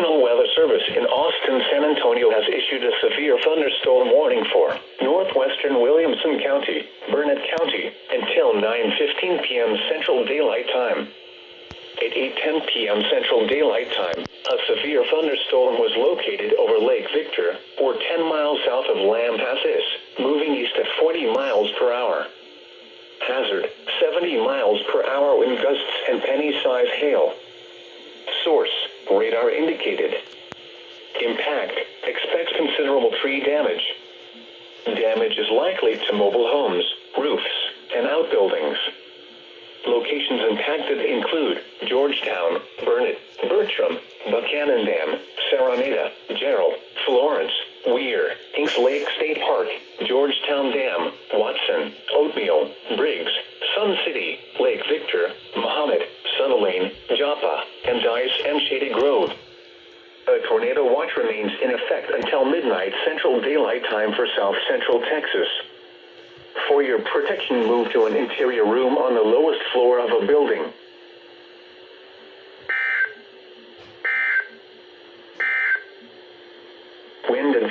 National Weather Service in Austin, San Antonio has issued a severe thunderstorm warning for northwestern Williamson County, Burnett County, until 9:15 p.m. Central Daylight Time. At 8:10 p.m. Central Daylight Time, a severe thunderstorm was located over Lake Victor, or 10 miles south of Lampasas, moving east at 40 miles per hour. Hazard, 70 miles per hour wind gusts and penny-size hail. Source, radar indicated. Impact, expect considerable tree damage. Damage is likely to mobile homes, roofs, and outbuildings. Locations impacted include Georgetown, Burnett, Bertram, Buchanan Dam, Saraneta, Gerald, Florence, Weir, Hinks Lake State Park, Georgetown Dam, Watson, Oatmeal, Briggs, Sun City, Lake Victor, Mahomet, Sutherlane, Joppa, and Dice and Shady Grove. A tornado watch remains in effect until midnight Central Daylight Time for South Central Texas. For your protection, move to an interior room on the lowest floor of a building. Wind advisory.